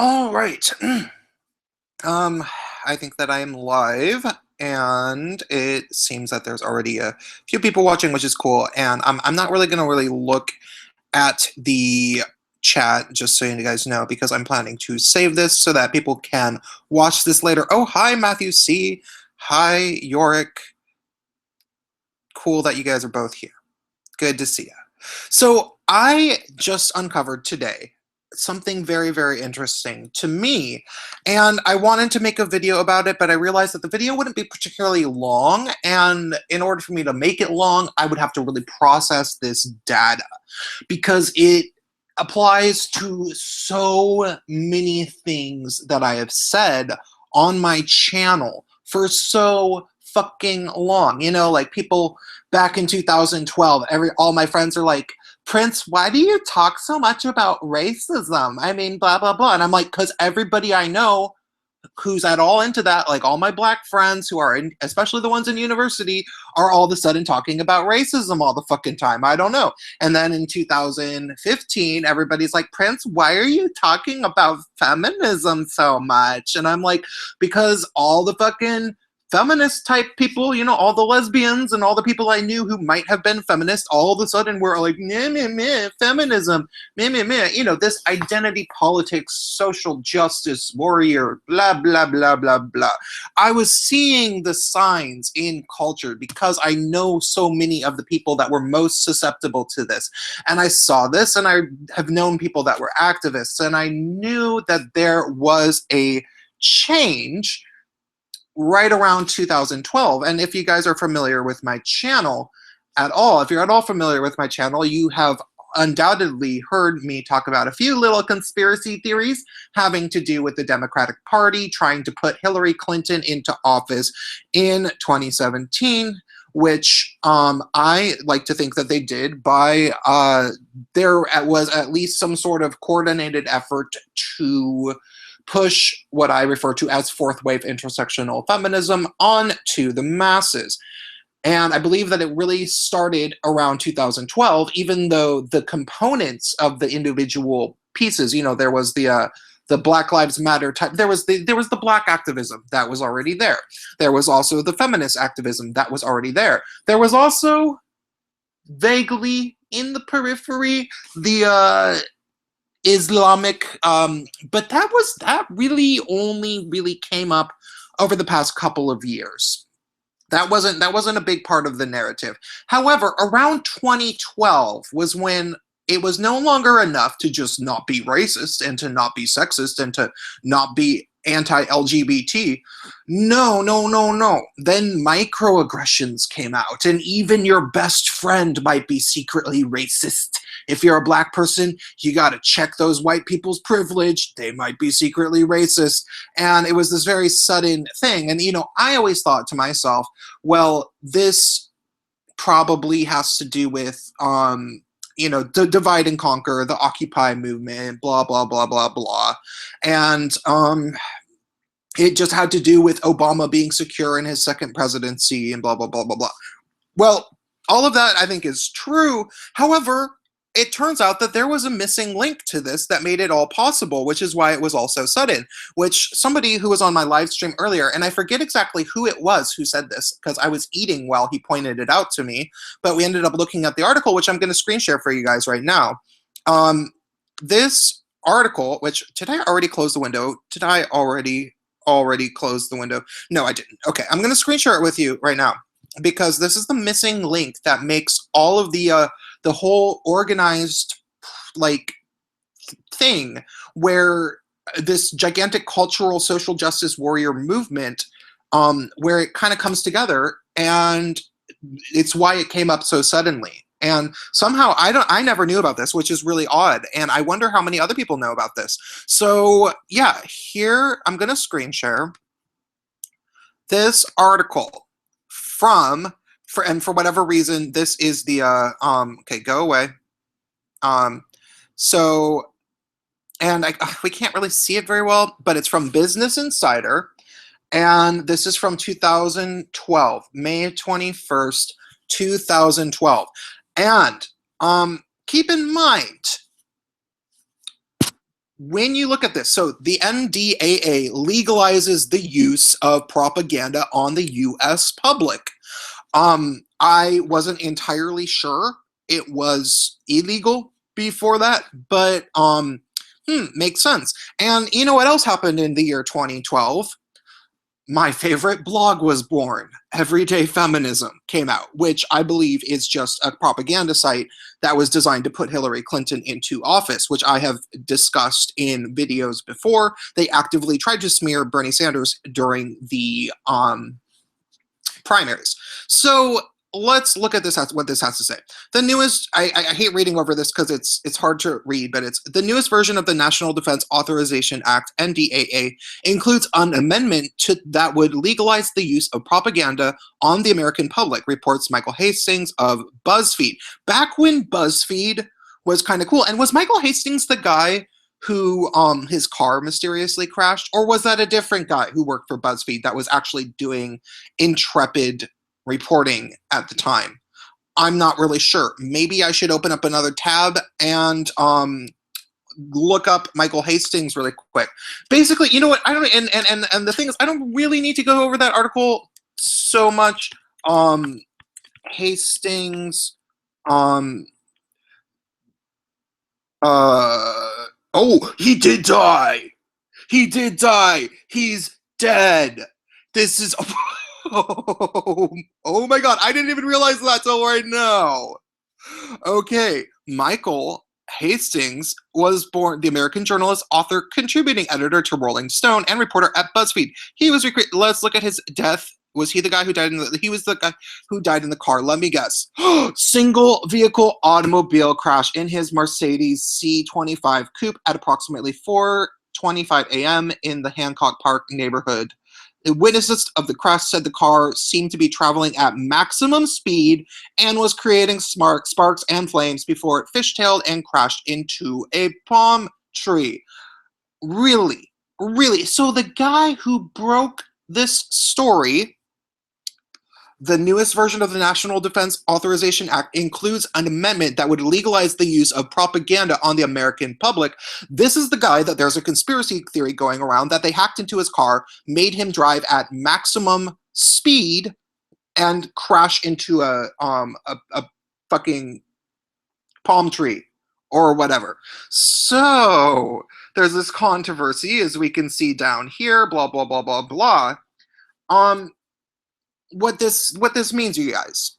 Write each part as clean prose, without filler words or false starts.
All right. Um, I think that I am live, and it seems that there's already a few people watching, which is cool. And I'm not really gonna really look at the chat, just so you guys know, because I'm planning to save this so that people can watch this later. Oh, hi, Matthew C. Hi, Yorick. Cool that you guys are both here. Good to see you. So I just uncovered today something very, very interesting to me, and I wanted to make a video about it, but I realized that the video wouldn't be particularly long, and in order for me to make it long, I would have to really process this data, because it applies to so many things that I have said on my channel for so fucking long. You know, like people back in 2012, all my friends are like, Prince, why do you talk so much about racism? I mean, blah, blah, blah. And I'm like, because everybody I know who's at all into that, like all my black friends who are in, especially the ones in university, are all of a sudden talking about racism all the fucking time. I don't know. And then in 2015, everybody's like, Prince, why are you talking about feminism so much? And I'm like, because all the fucking feminist type people, you know, all the lesbians and all the people I knew who might have been feminist, all of a sudden were like, meh, meh, meh, feminism, meh, meh, meh, you know, this identity politics, social justice warrior, blah, blah, blah, blah, blah. I was seeing the signs in culture because I know so many of the people that were most susceptible to this. And I saw this, and I have known people that were activists, and I knew that there was a change right around 2012. And if you guys are familiar with my channel at all, if you're at all familiar with my channel, you have undoubtedly heard me talk about a few little conspiracy theories having to do with the Democratic Party trying to put Hillary Clinton into office in 2017, which I like to think that they did by, there was at least some sort of coordinated effort to push what I refer to as fourth wave intersectional feminism onto the masses. And I believe that it really started around 2012, even though the components of the individual pieces, you know, there was the Black Lives Matter type, there was the black activism that was already there. There was also the feminist activism that was already there. There was also vaguely in the periphery the Islamic, but that really only really came up over the past couple of years. That wasn't a big part of the narrative. However, around 2012 was when it was no longer enough to just not be racist and to not be sexist and to not be anti-LGBT. No, no, no, no. Then microaggressions came out, and even your best friend might be secretly racist. If you're a black person, you gotta check those white people's privilege. They might be secretly racist. And it was this very sudden thing. And, you know, I always thought to myself, well, this probably has to do with, you know, the divide and conquer, the Occupy movement, blah, blah, blah, blah, blah. And it just had to do with Obama being secure in his second presidency and blah, blah, blah, blah, blah. Well, all of that I think is true. However, it turns out that there was a missing link to this that made it all possible, which is why it was all so sudden, which somebody who was on my live stream earlier, and I forget exactly who it was who said this, because I was eating while he pointed it out to me, but we ended up looking at the article, which I'm going to screen share for you guys right now. This article, which, did I already close the window? Did I already close the window? No, I didn't. Okay, I'm going to screen share it with you right now, because this is the missing link that makes all of the whole organized, like, thing where this gigantic cultural social justice warrior movement, where it kind of comes together, and it's why it came up so suddenly. And somehow I never knew about this, which is really odd. And I wonder how many other people know about this. So yeah, here I'm going to screen share this article and for whatever reason, this is the, okay, go away. So, and we can't really see it very well, but it's from Business Insider. And this is from 2012, May 21st, 2012. And keep in mind, when you look at this, so the NDAA legalizes the use of propaganda on the US public. I wasn't entirely sure it was illegal before that, but makes sense. And you know what else happened in the year 2012? My favorite blog was born. Everyday Feminism came out, which I believe is just a propaganda site that was designed to put Hillary Clinton into office, which I have discussed in videos before. They actively tried to smear Bernie Sanders during the primaries. So let's look at this, what this has to say. The newest, I hate reading over this because it's hard to read, but it's the newest version of the National Defense Authorization Act, NDAA, includes an amendment that would legalize the use of propaganda on the American public, reports Michael Hastings of BuzzFeed. Back when BuzzFeed was kind of cool. And was Michael Hastings the guy who his car mysteriously crashed? Or was that a different guy who worked for BuzzFeed that was actually doing intrepid reporting at the time? I'm not really sure. Maybe I should open up another tab and look up Michael Hastings really quick. Basically, you know what? I don't, and the thing is, I don't really need to go over that article so much. Hastings, oh, he did die. He did die. He's dead. This is, oh my God, I didn't even realize that till right now. Okay, Michael Hastings was born, the American journalist, author, contributing editor to Rolling Stone, and reporter at BuzzFeed. He was, let's look at his death. Was he the guy who died in the, he was the guy who died in the car. Let me guess. Single vehicle automobile crash in his Mercedes C25 coupe at approximately 4:25 a.m. in the Hancock Park neighborhood. The witnesses of the crash said the car seemed to be traveling at maximum speed and was creating sparks and flames before it fishtailed and crashed into a palm tree. Really? Really? So the guy who broke this story, the newest version of the National Defense Authorization Act, includes an amendment that would legalize the use of propaganda on the American public. This is the guy that there's a conspiracy theory going around that they hacked into his car, made him drive at maximum speed, and crash into a fucking palm tree or whatever. So there's this controversy, as we can see down here, blah, blah, blah, blah, blah. What this means, you guys,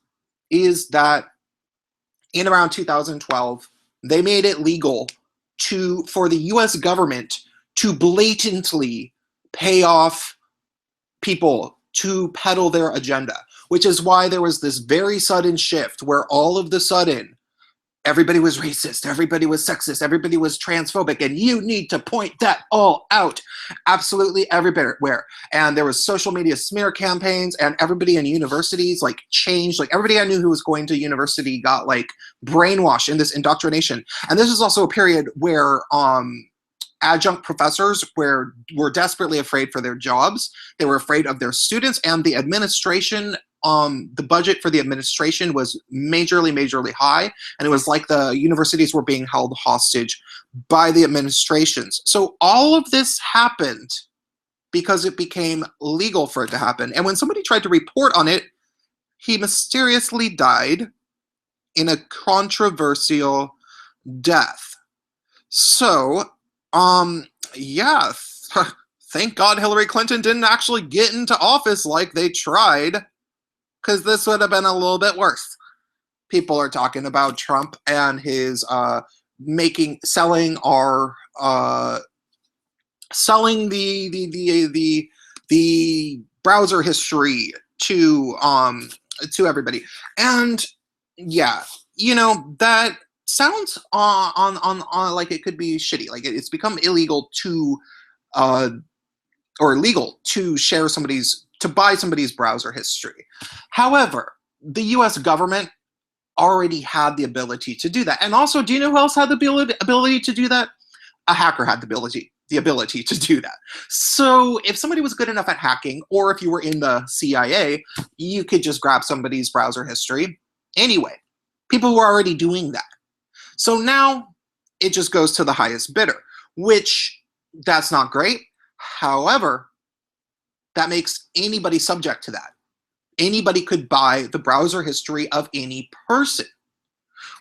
is that in around 2012, they made it legal for the US government to blatantly pay off people to peddle their agenda, which is why there was this very sudden shift where all of the sudden everybody was racist, everybody was sexist, everybody was transphobic, and you need to point that all out. Absolutely everywhere. And there was social media smear campaigns, and everybody in universities like changed. Like everybody I knew who was going to university got like brainwashed in this indoctrination. And this is also a period where adjunct professors were desperately afraid for their jobs. They were afraid of their students, and the administration, the budget for the administration was majorly high, and it was like the universities were being held hostage by the administrations. So all of this happened because it became legal for it to happen. And when somebody tried to report on it, he mysteriously died in a controversial death. So, yeah, thank God Hillary Clinton didn't actually get into office like they tried, because this would have been a little bit worse. People are talking about Trump and his selling the browser history to everybody. And yeah, you know, that sounds on like it could be shitty. Like it's become illegal to or legal to share to buy somebody's browser history. However, the US government already had the ability to do that. And also, do you know who else had the ability to do that? A hacker had the ability to do that. So if somebody was good enough at hacking, or if you were in the CIA, you could just grab somebody's browser history. Anyway, people were already doing that. So now it just goes to the highest bidder. which that's not great. However, that makes anybody subject to that. Anybody could buy the browser history of any person,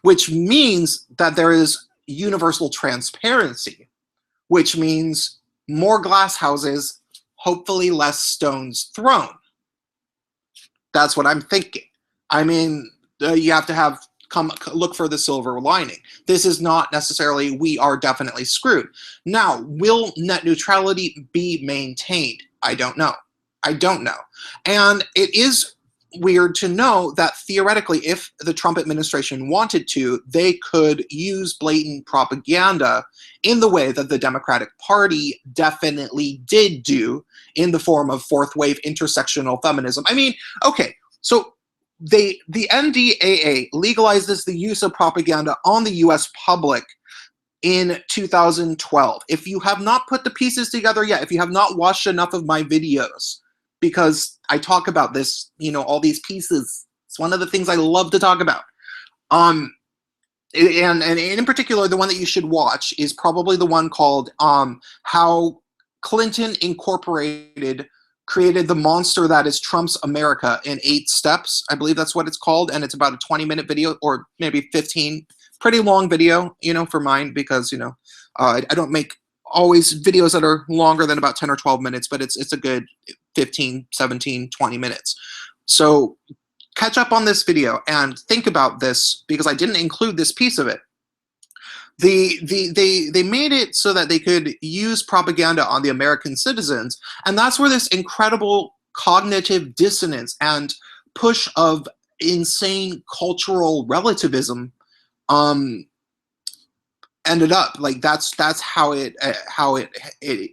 which means that there is universal transparency, which means more glass houses, hopefully less stones thrown. That's what I'm thinking. I mean, you have to look for the silver lining. This is not necessarily we are definitely screwed. Now, will net neutrality be maintained? I don't know. I don't know. And it is weird to know that theoretically, if the Trump administration wanted to, they could use blatant propaganda in the way that the Democratic Party definitely did do in the form of fourth wave intersectional feminism. I mean, okay, so the NDAA legalizes the use of propaganda on the US public in 2012. If you have not put the pieces together yet, if you have not watched enough of my videos, because I talk about this, you know, all these pieces. It's one of the things I love to talk about. And in particular, the one that you should watch is probably the one called How Clinton Incorporated Created the Monster That Is Trump's America in 8 Steps. I believe that's what it's called, and it's about a 20-minute video, or maybe 15. Pretty long video, you know, for mine, because, you know, I don't make always videos that are longer than about 10 or 12 minutes, but it's a good 15, 17, 20 minutes. So catch up on this video and think about this, because I didn't include this piece of it. They made it so that they could use propaganda on the American citizens, and that's where this incredible cognitive dissonance and push of insane cultural relativism ended up. Like that's how it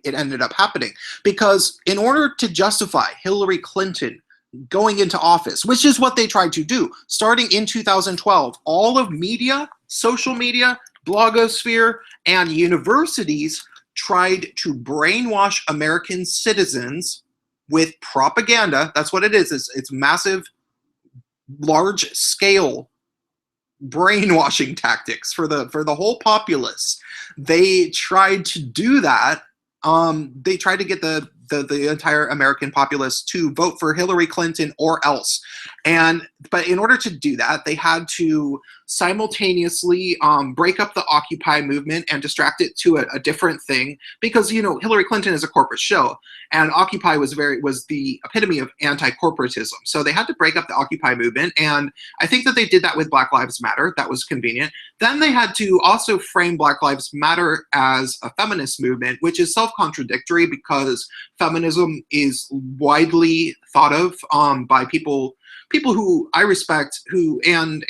ended up happening, because in order to justify Hillary Clinton going into office, which is what they tried to do starting in 2012, all of media, social media, blogosphere, and universities tried to brainwash American citizens with propaganda. That's what it is. It's massive, large scale brainwashing tactics for the whole populace. They tried to do that. They tried to get the entire American populace to vote for Hillary Clinton or else. But in order to do that, they had to simultaneously break up the Occupy movement and distract it to a different thing, because, you know, Hillary Clinton is a corporate show, and Occupy was the epitome of anti-corporatism. So they had to break up the Occupy movement, and I think that they did that with Black Lives Matter. That was convenient. Then they had to also frame Black Lives Matter as a feminist movement, which is self-contradictory, because feminism is widely thought of by people who I respect, who and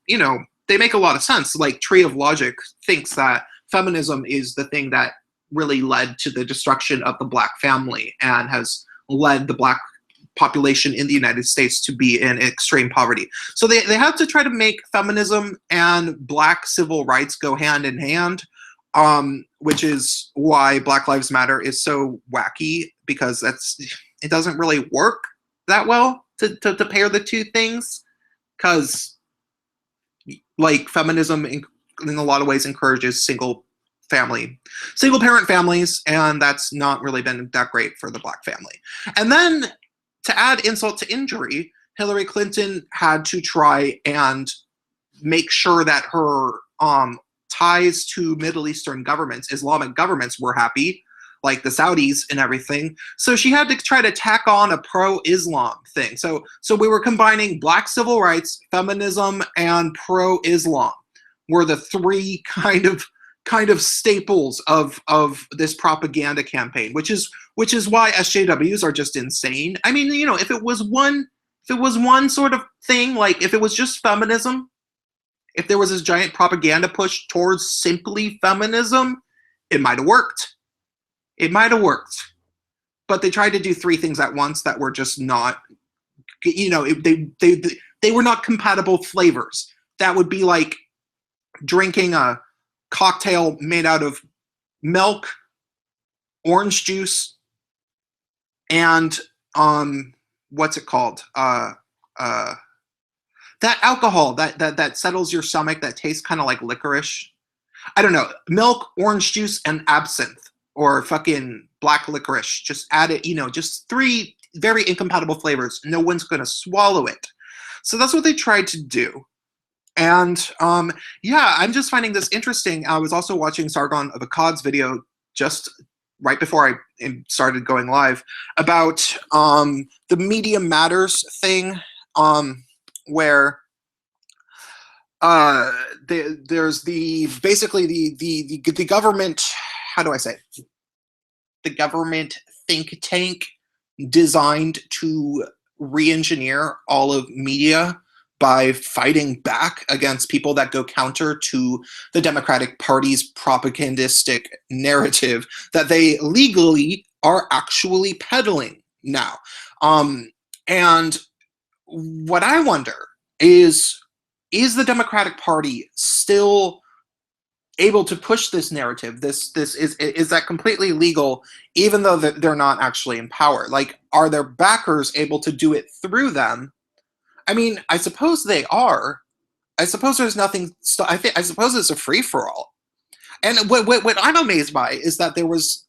you know, they make a lot of sense. Like Tree of Logic thinks that feminism is the thing that really led to the destruction of the Black family and has led the Black population in the United States to be in extreme poverty. So they have to try to make feminism and Black civil rights go hand in hand, which is why Black Lives Matter is so wacky, because it doesn't really work that well to pair the two things, because like feminism in a lot of ways encourages single parent families, and that's not really been that great for the Black family. And then to add insult to injury, Hillary Clinton had to try and make sure that her ties to Middle Eastern governments, Islamic governments, were happy, like the Saudis and everything. So she had to try to tack on a pro-Islam thing. So we were combining Black civil rights, feminism, and pro-Islam were the three kind of staples of this propaganda campaign, which is why SJWs are just insane. I mean, you know, if it was one sort of thing, like if it was just feminism, if there was this giant propaganda push towards simply feminism, it might have worked. It might have worked. But they tried to do 3 things at once that were just not, you know, they were not compatible flavors. That would be like drinking a cocktail made out of milk, orange juice, and what's it called? That alcohol that settles your stomach, that tastes kind of like licorice. I don't know, milk, orange juice, and absinthe, or fucking black licorice. Just add it, just three very incompatible flavors. No one's gonna swallow it. So that's what they tried to do. And yeah, I'm just finding this interesting. I was also watching Sargon of Akkad's video just right before I started going live about the Media Matters thing, where there's basically the government. How do I say it? The government think tank designed to re-engineer all of media by fighting back against people that go counter to the Democratic Party's propagandistic narrative that they legally are actually peddling now. And what I wonder is the Democratic Party still able to push this narrative? This is that completely legal, even though they're not actually in power? Like, are their backers able to do it through them? I mean, I suppose they are. I suppose there's nothing. I suppose it's a free for all. And what I'm amazed by is that there was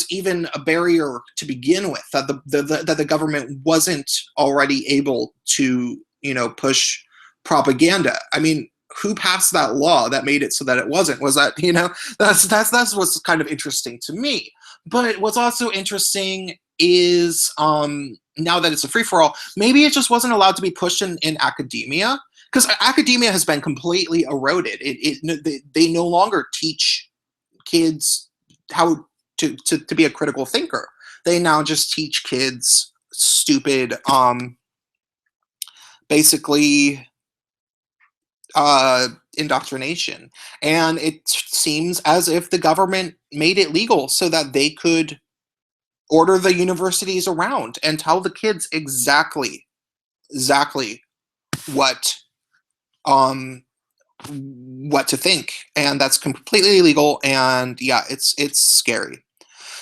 even a barrier to begin with, that the government wasn't already able to push propaganda. I mean, who passed that law that made it so that it wasn't? Was that that's what's kind of interesting to me. But what's also interesting is now that it's a free-for-all, maybe it just wasn't allowed to be pushed in academia, because academia has been completely eroded. They no longer teach kids how to be a critical thinker. They now just teach kids stupid, basically indoctrination. And it seems as if the government made it legal so that they could order the universities around and tell the kids exactly what to think, and that's completely illegal. And yeah, it's scary.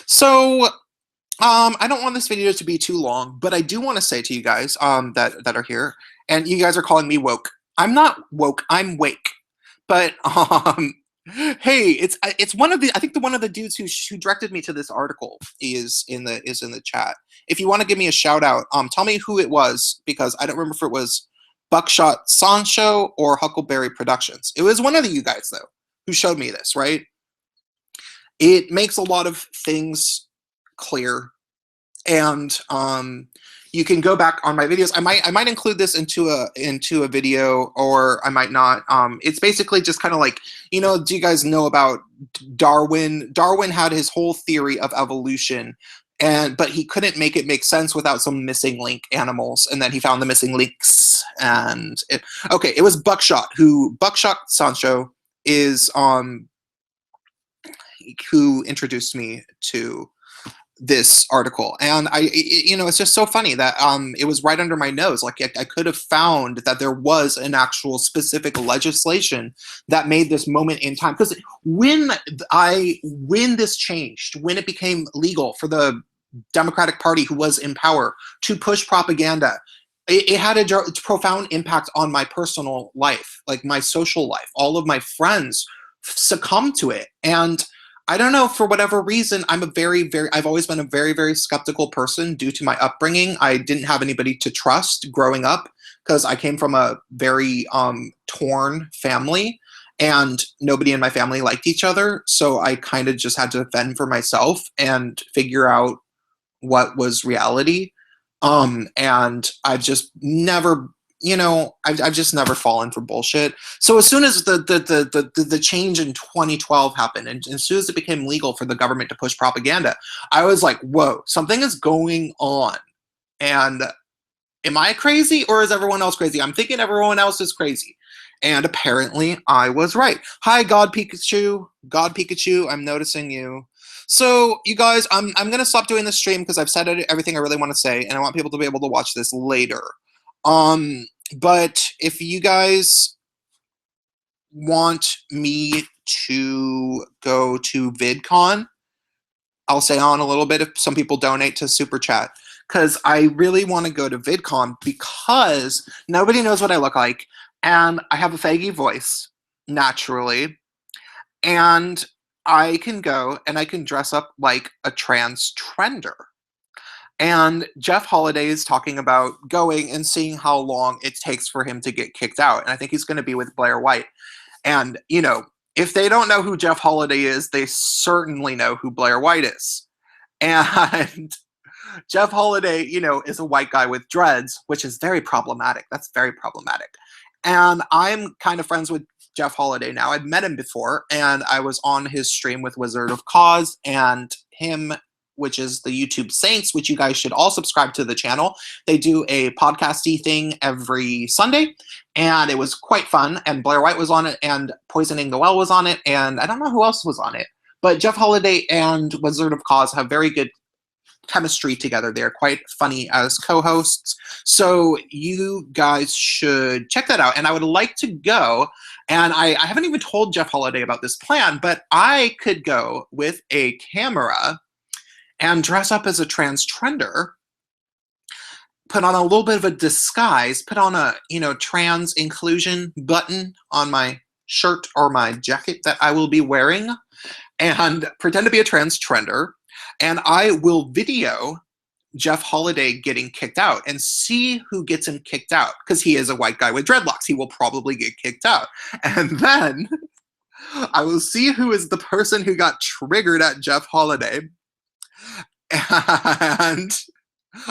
So I don't want this video to be too long, but I do want to say to you guys that are here, and you guys are calling me woke. I'm not woke, I'm wake. But hey, it's one of the, I think one of the dudes who directed me to this article is in the chat. If you want to give me a shout out, tell me who it was, because I don't remember if it was Buckshot Sancho or Huckleberry Productions. It was one of you guys though who showed me this, right? It makes a lot of things clear, and you can go back on my videos. I might include this into a video, or I might not. It's basically just kind of like, do you guys know about Darwin? Darwin had his whole theory of evolution, but he couldn't make it make sense without some missing link animals, and then he found the missing links. And it was Buckshot Sancho is who introduced me to this article. And it's just so funny that it was right under my nose. Like, I could have found that there was an actual specific legislation that made this moment in time. Because when this changed, when it became legal for the Democratic Party, who was in power, to push propaganda, it had a profound impact on my personal life, like my social life. All of my friends succumbed to it. And I don't know, for whatever reason, I've always been a very, very skeptical person due to my upbringing. I didn't have anybody to trust growing up, because I came from a very torn family, and nobody in my family liked each other. So I kind of just had to fend for myself and figure out what was reality. And I've just never, I've just never fallen for bullshit. So as soon as the change in 2012 happened, and as soon as it became legal for the government to push propaganda, I was like, whoa, something is going on. And am I crazy, or is everyone else crazy? I'm thinking everyone else is crazy. And apparently I was right. Hi, God Pikachu. God Pikachu, I'm noticing you. So you guys, I'm going to stop doing this stream because I've said everything I really want to say, and I want people to be able to watch this later. But if you guys want me to go to VidCon, I'll stay on a little bit if some people donate to Super Chat, because I really want to go to VidCon, because nobody knows what I look like, and I have a faggy voice, naturally. and I can go and I can dress up like a trans trender. And Jeff Holiday is talking about going and seeing how long it takes for him to get kicked out. And I think he's going to be with Blair White. And, you know, if they don't know who Jeff Holiday is, they certainly know who Blair White is. And Jeff Holiday, you know, is a white guy with dreads, which is very problematic. That's very problematic. And I'm kind of friends with Jeff Holiday now. I've met him before, and I was on his stream with Wizard of Cause, and him, which is the YouTube Saints, which you guys should all subscribe to the channel. They do a podcasty thing every Sunday, and it was quite fun. And Blair White was on it, and Poisoning the Well was on it, and I don't know who else was on it. But Jeff Holiday and Wizard of Cause have very good chemistry together. They're quite funny as co-hosts. So you guys should check that out. And I would like to go, and I haven't even told Jeff Holiday about this plan, but I could go with a camera and dress up as a trans trender, put on a little bit of a disguise, put on a, you know, trans inclusion button on my shirt or my jacket that I will be wearing, and pretend to be a trans trender. And I will video Jeff Holiday getting kicked out and see who gets him kicked out, because he is a white guy with dreadlocks. He will probably get kicked out. And then I will see who is the person who got triggered at Jeff Holiday. And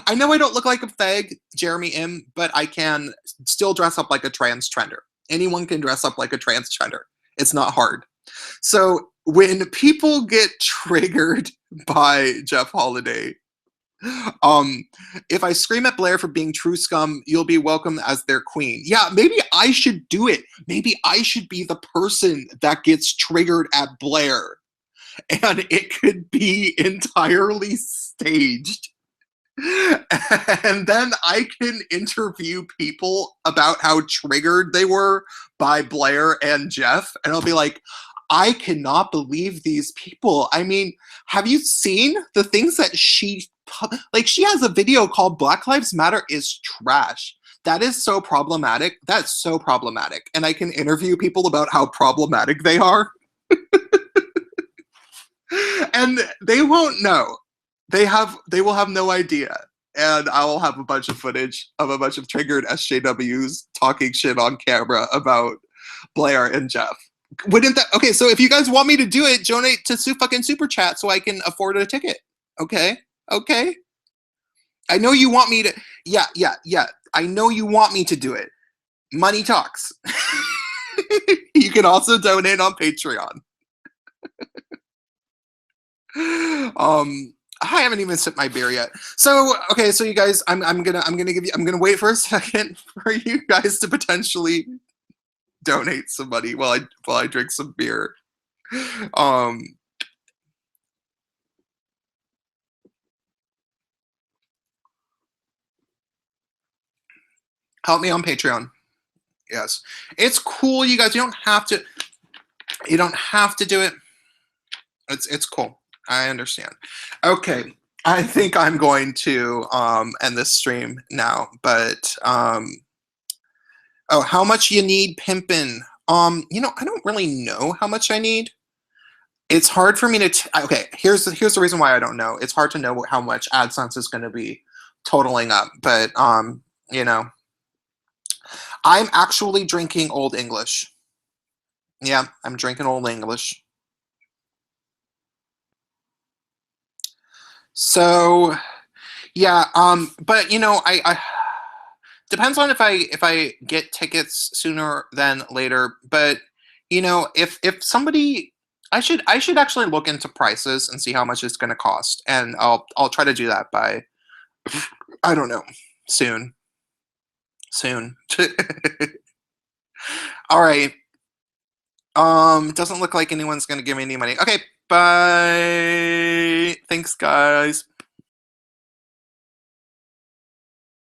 I know I don't look like a fag, Jeremy M., but I can still dress up like a trans trender. Anyone can dress up like a trans trender. It's not hard. So when people get triggered by Jeff Holiday, if I scream at Blair for being true scum, you'll be welcome as their queen. Yeah, maybe I should do it. Maybe I should be the person that gets triggered at Blair. And it could be entirely staged. And then I can interview people about how triggered they were by Blair and Jeff. And I'll be like, I cannot believe these people. I mean, have you seen the things that she has a video called Black Lives Matter is trash. That is so problematic. That's so problematic. And I can interview people about how problematic they are. And they won't know. They will have no idea. And I will have a bunch of footage of a bunch of triggered SJWs talking shit on camera about Blair and Jeff. Wouldn't that, okay, so if you guys want me to do it, donate to fucking Super Chat so I can afford a ticket. Okay? Okay? I know you want me to, yeah. I know you want me to do it. Money talks. You can also donate on Patreon. I haven't even sipped my beer yet. So, okay, so you guys, I'm gonna wait for a second for you guys to potentially donate some money while I drink some beer. Help me on Patreon. Yes. It's cool, you guys. You don't have to do it. It's cool. I understand. Okay. I think I'm going to end this stream now, but oh, how much you need pimpin'? You know, I don't really know how much I need. It's hard for me to okay, here's the reason why I don't know. It's hard to know how much AdSense is going to be totaling up, but you know, I'm actually drinking Old English. Yeah, I'm drinking Old English. So, yeah, but you know, I depends on if I get tickets sooner than later. But you know, if somebody, I should actually look into prices and see how much it's going to cost, and I'll try to do that by, I don't know, soon. All right. It doesn't look like anyone's going to give me any money. Okay, bye. Thanks, guys.